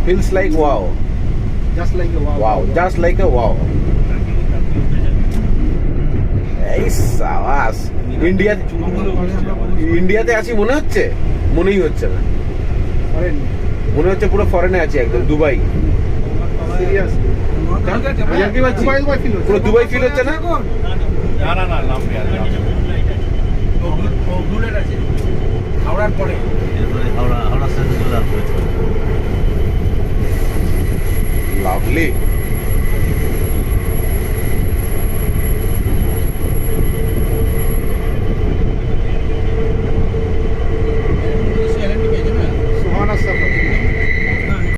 feels like wow. Just like a wow. Wow, just like a wow. এই সাবাস। ইন্ডিয়াতে আছি মনে হচ্ছে? মনেই হচ্ছে না, মনে হচ্ছে পুরো ফরেনে আছি একদম, দুবাই। পুরো দুবাই ফিল হচ্ছে না? হাওড়ার পরে লাভলি।